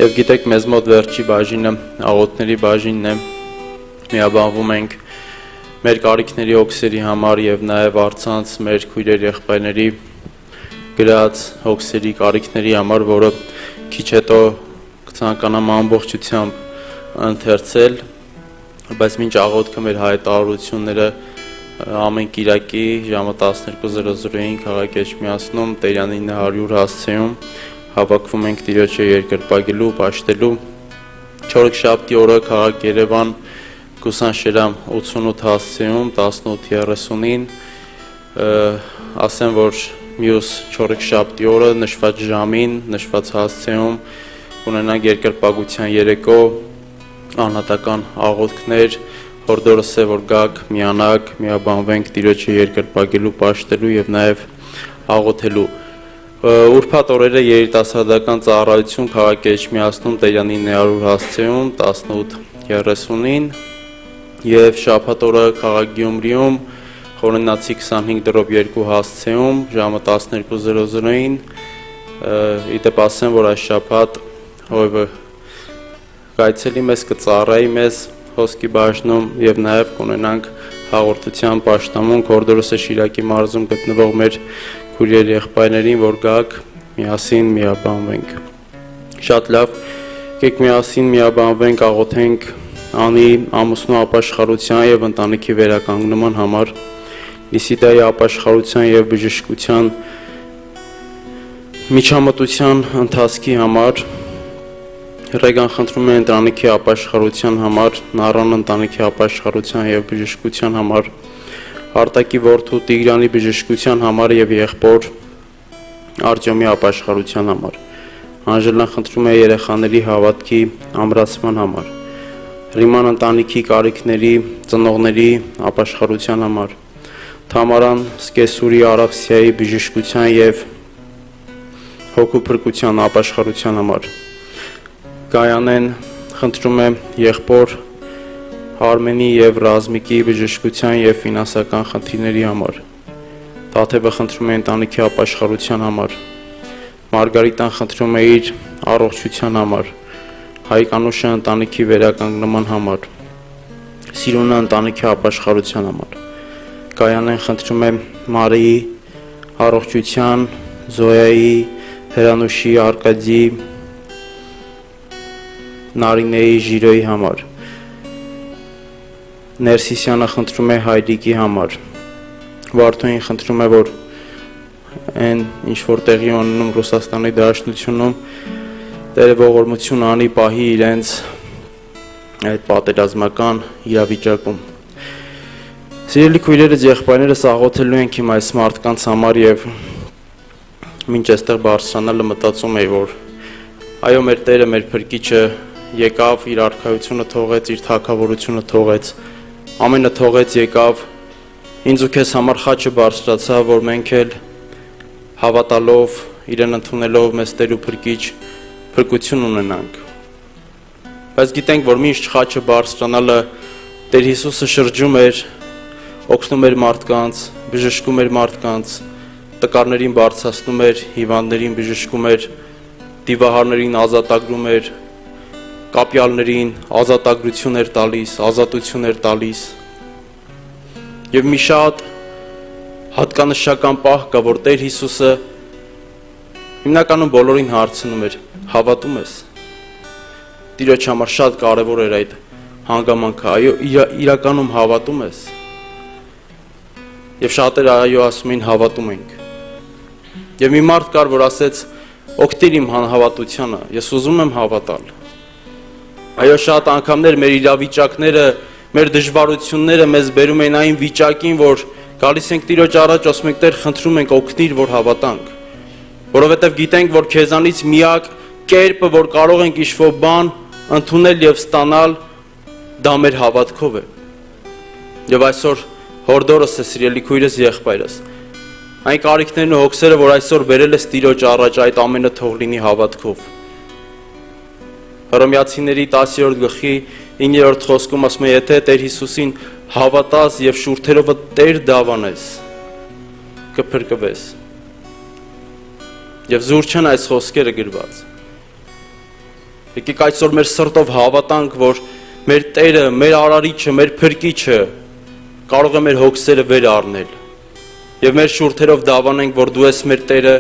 Եվ գիտեք, մեզ մոտ վերջի բաժինը, աղոթների բաժինն է, միաբանվում ենք մեր կարիքների հոգսերի համար և նաև առցանց մեր քույրեր եղբայրների գրած հոգսերի կարիքների համար, որը քիչ հետո կցանկանամ ամբողջությամբ ընթերցել, բայց մինչ աղոթքը մեր հայտարարությունները ամեն կիրակի ժամը 12:00-ին քաղաք Էջմիածնում Տերյան 900 հասցեում հավաքվում ենք Տիրոջը երկրպագելու, պաշտելու։ Չորեքշաբթի օրը քաղաք Երևան Կուսանշերամ 88 հասցեում 18:30-ին ասեմ, որ մյուս չորեքշաբթի օրը նշված ժամին, նշված հասցեում ունենանք երկրպագության երեկո, անհատական աղոթքներ, հորդորս է, որ գաք, միանաք, միաբանվենք Տիրոջը երկրպագելու, պաշտելու և նաև աղոթելու։ Ուրբաթ օրերը երիտասարդական ծառայություն քաղաք Էջմիածնում Տերյան 900 հասցեում 18:30-ին և շաբաթ օրը քաղաք Գյումրիում Խորենացի 25/2 հասցեում ժամը 12:00-ին իդեպ ասեմ, որ այս շաբաթ ով կայցելի մեզ կծառայի մեզ հոսքի բաժնում և նաև կունենանք հաղորդության պաշտամունք հորդորս է Շիրակի մարզում գտնվող մեր քույրեր եղբայրներին, որ գաք միասին միաբանվենք։ Շատ լավ, եկեք միասին միաբանվենք, աղոթենք Անի ամուսնու ապաշխարության և ընտանիքի վերականգնման համար, Լիսիդայի ապաշխարության և բժշկության միջամտության ընթացքի համար, Ռեգան խնդրում է ընտանիքի ապաշխարության համար, Նարան ընտանիքի ապաշխարության և բժշկության համար, Արտակի որդու Տիգրանի բժշկության համար և եղբոր Արտյոմի ապաշխարության համար, Անժելան խնդրում է երեխաների հավատքի ամրացման համար, Ռիման ընտանիքի կարիքների, ծնողների ապաշխարության համար, Թամարան Սկեսուրի Արաքսիայի բժշկության և հոգու փրկության ապաշխարության համար, Գայանեն խնդրում է եղբոր Արմենի և Ռազմիկի բժշկության և ֆինանսական խնդիրների համար, Տաթևը խնդրում է ընտանիքի ապաշխարության համար, Մարգարիտան խնդրում է իր առողջության համար, Հայկանուշը ընտանիքի վերականգնման համար, Սիրունը ընտանիքի ապաշխարության համար, Գայանեն խնդրում է Մարիի առողջության, Զոյայի, Հրանուշի, Արկադի, Նարինեի, Ժիրոյի համար, Ներսիսյանը խնդրում է Հայրիկի համար, Վարդուհին խնդրում է, որ այն ինչ որ տեղի ունենում Ռուսաստանի Դաշնությունում Տերը ողորմություն անի պահի իրենց այդ պատերազմական իրավիճակում։ Սիրելի քույրերս, եղբայրներս, աղոթելու ենք իմ այս մարդկանց համար և մինչ այստեղ բարձրանալը մտածում էի, որ այո, մեր Տերը, մեր Փրկիչը եկավ, իր արքայությունը թողեց, իր թագավորությունը թողեց, ամենը թողեց, եկավ, ինձ ու քեզ համար խաչը բարձրացավ, որ մենք էլ հավատալով, իրեն ընդունելով մեզ Տեր ու Փրկիչ փրկություն ունենանք։ Բայց գիտենք, որ մինչ խաչը բարձրանալը Տեր Հիսուսը շրջում էր, օգնում էր մարդկանց, բժշկում էր մարդկանց, տկարներին բարձրացնում էր, հիվանդներին բժշկում էր, դիվահարներին ազատագրում էր, կապյալներին ազատագրություն էր տալիս, ազատություն էր տալիս։ Եվ մի շատ հատկանշական պահ կա, որ Տեր Հիսուսը հիմնականում բոլորին հարցնում էր. հավատում ես։ Տիրոջ համար շատ կարևոր էր այդ հանգամանքը, այո, իրականում հավատում ես։ Եվ շատերը այո ասում էին հավատում ենք։ Եվ մի մարդ կար, որ ասեց, օգտիր իմ հավատությանը, ես ուզում եմ հավատալ։ Այո, շատ անգամներ մեր իրավիճակները, մեր դժվարությունները մեզ բերում են այն վիճակին, որ գալիս ենք Տիրոջ առաջ, ասում ենք Տեր, խնդրում ենք օգնիր, որ հավատանք։ Որովհետև գիտենք, որ քեզանից միակ կերպը, որ կարող ենք ինչ-որ բան ընդունել և ստանալ, դա մեր հավատքով է։ Եվ այսօր հորդորս է, սիրելի քույրս, եղբայրս, այն կարիքներն ու հոգսերը, որ այսօր բերել ես Տիրոջ առաջ, այդ ամենը թող լինի հավատքով։ Հռոմեացիների 10-րդ խոսքում ասում է, եթե Տեր Հիսուսին հավատաս և շուրթերովը Տեր դավանես, կփրկվես։ Եվ զուր չեն այս խոսքերը գրված։ Եկեք այսօր մեր սրտով հավատանք, որ մեր Տերը, մեր Արարիչը, մեր Փրկիչը կարող է մեր հոգսերը վեր առնել։ Եվ մեր շուրթերով դավանենք, որ դու ես մեր Տերը,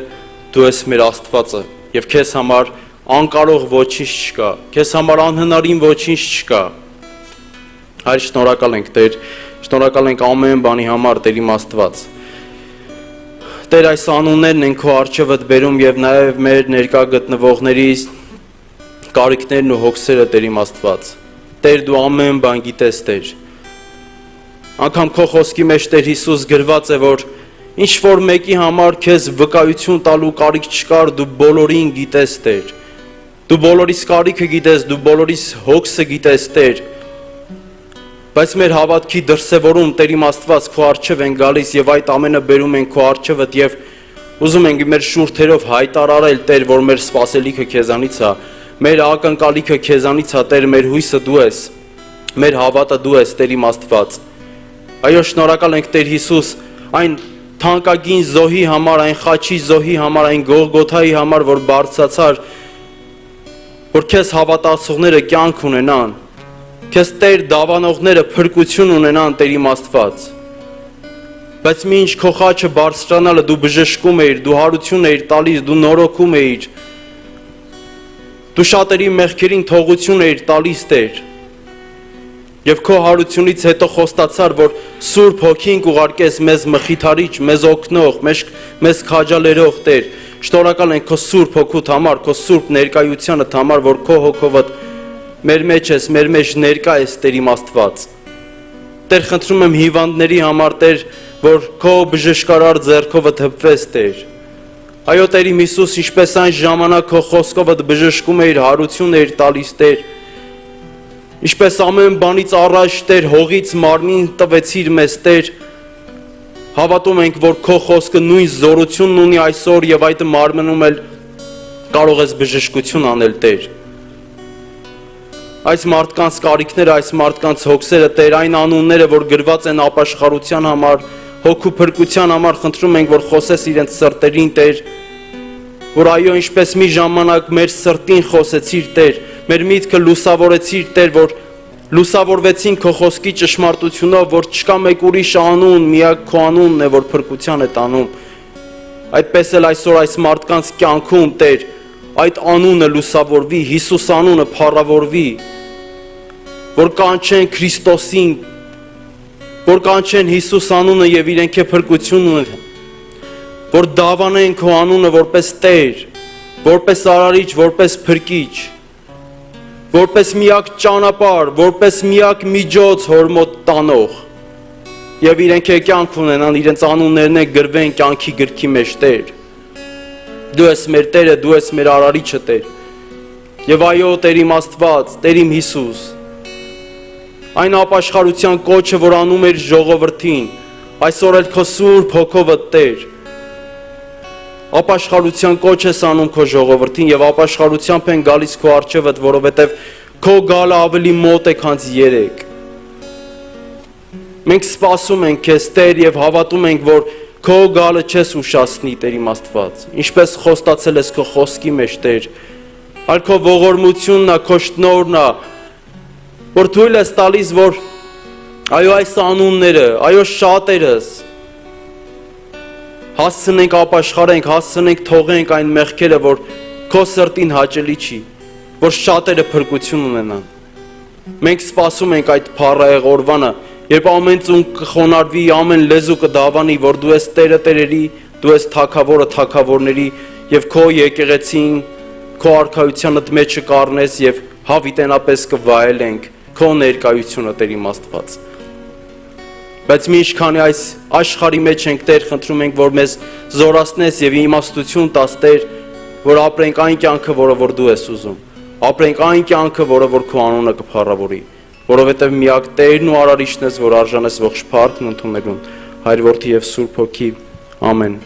դու ես մեր Աստվածը, եւ քեզ համար անկարող ոչինչ չկա, քեզ համար անհնարին ոչինչ չկա։ Հայր, շնորհակալ ենք Տեր, շնորհակալ ենք ամեն բանի համար, Տեր իմ Աստված։ Տեր, այս անուններն են քո առջևդ բերում եւ նաեւ մեր ներկա գտնվողների կարիքներն ու հոգսերը, Տեր իմ Աստված։ Տեր, դու ամեն բան գիտես, Տեր։ Անկամ քո խոսքի մեջ, Տեր Հիսուս, գրված է, որ ինչ որ մեկի համար քեզ վկայություն տալու կարիք չկար, դու բոլորին գիտես, Տեր։ Դու բոլորիս կարիքը գիտես, դու բոլորիս հոգսը գիտես, Տեր։ Բայց մեր հավատքի դրսևորում, Տեր իմ Աստված, քո առջև են գալիս եւ այդ ամենը բերում են քո առջևդ եւ ուզում ենք մեր շուրթերով հայտարարել, Տեր, որ մեր սպասելիքը քեզանից է, մեր ակնկալիքը քեզանից է, Տեր, մեր հույսը դու ես, մեր հավատը դու ես, Տեր իմ Աստված։ Այո, շնորհակալ ենք, Տեր Հիսուս, այն թանկագին զոհի համար, այն խաչի զոհի համար, այն Գողգոթայի համար, որ բարձրացար, որ քեզ հավատացողները կյանք ունենան, քեզ Տեր դավանողները փրկություն ունենան, Տեր իմ Աստված։ Բայց մինչ քո խաչը բարձրանալը դու բժշկում էիր, դու հարություն էիր տալիս, դու նորոգում էիր, դու շատերի մեղքերին թողություն էիր տալիս, Տեր։ Եվ քո հարությունից հետո խոստացար, որ Սուրբ Հոգին կուղարկես մեզ մխիթարիչ, մեզ օգնող, մեզ քաջալերող, Տեր։ Շնորհակալ ենք քո Սուրբ Հոգուդ համար, քո Սուրբ ներկայությանդ համար, որ քո հոգովդ մեր մեջ ես, մեր մեջ ներկա ես, Տեր իմ Աստված։ Տեր, խնդրում եմ հիվանդների համար, Տեր, որ քո բժշկարար ձեռքովդ հպվես, Տեր։ Այո, Տեր իմ Հիսուս, ինչպես այն ժամանակ քո խոսքովդ բժշկում էիր, հարություն էիր տալիս, Տեր։ Ինչպես ամեն բանից առաջ, Տեր, հողից մարմին տվեցիր մեզ, Տեր, հավատում ենք, որ քո խոսքը նույն զորությունն ունի այսօր եւ այդ մարմնում էլ կարող ես բժշկություն անել, Տեր։ Այս մարդկանց կարիքները, այս մարդկանց հոգսերը, Տեր, այն անունները, որ գրված են ապաշխարության համար, հոգու փրկության համար, խնդրում ենք, որ խոսես իրենց սրտերին, Տեր, որ այո, ինչպես մի ժամանակ մեր սրտին խոսեցիր, Տեր, մեր միտքը լուսավորեցիր, Տեր, որ լուսավորվեցին քո խոսքի ճշմարտությունով, որ չկա մեկ ուրիշ անուն, միակ քո անունն է, որ փրկության է տանում։ Այդպես էլ այսօր այս մարդկանց կյանքում, Տեր, այդ անունը լուսավորվի, Հիսուս անունը փառավորվի, որ կանչեն Քրիստոսին, որ կանչեն Հիսուս անունը եւ իրենք է փրկություն ունեն, որ դավանեն քո անունը որպես Տեր, որպես Արարիչ, որպես Փրկիչ, որպես միակ ճանապարհ, որպես միակ միջոց հոր մոտ տանող, եւ իրենք է կյանք ունենան, իրենց անուններն է գրվեն կյանքի գրքի մեջ, Տեր։ Դու ես մեր Տերը, դու ես մեր Արարիչը, Տեր։ Եվ այո, Տեր իմ Աստված, Տեր իմ Հիսուս, այն ապաշխարության կոչը, որ անում էր ժողովրդին, այսօր էլ քո Սուրբ Հոգովդ, Տեր, ապաշխարության կոչ ես անում քո ժողովրդին եւ ապաշխարությամբ են գալիս քո առջևդ, որովհետեւ քո գալը ավելի մոտ է, քան երեք։ Մենք սպասում ենք քեզ, Տեր, եւ հավատում ենք, որ քո գալը չես ուշացնի, Տեր իմ Աստված, ինչպես խոստացել ես քո խոսքի մեջ, Տեր, այլ քո ողորմությունն է, քո շնորհն է, որ թույլ ես տալիս, որ այո, այս անունները, այո, շատերս հասցնենք ապաշխարենք, հասցնենք թողենք այն մեղքերը, որ քո սրտին հաճելի չի, որ շատերը փրկություն ունենան։ Մենք սպասում ենք այդ փառահեղ օրվանը, երբ ամեն ծուն կխոնարհվի, ամեն լեզու կդավանի, որ դու ես Տերը տերերի, դու ես Թագավորը թագավորների եւ քո եկեղեցին, քո արքայությանդ մեջը կառնես եւ հավիտենապես կվայելենք քո ներկայությունը, Տեր իմ Աստված։ Բայց մինչ քանի այս աշխարհի մեջ ենք, Տեր, խնդրում ենք, որ մեզ զորացնես եւ իմաստություն տաս, Տեր, որ ապրենք այն կյանքը, որը որ դու ես ուզում։ Ապրենք այն կյանքը, որը որ քո անունը կփառավորի, որովհետեւ միակ Տերն ու Արարիչն ես, որ արժան ես ողջ փառքն ընդունելուն, Հայր, Որդի եւ Սուրբ Հոգի։ Ամեն։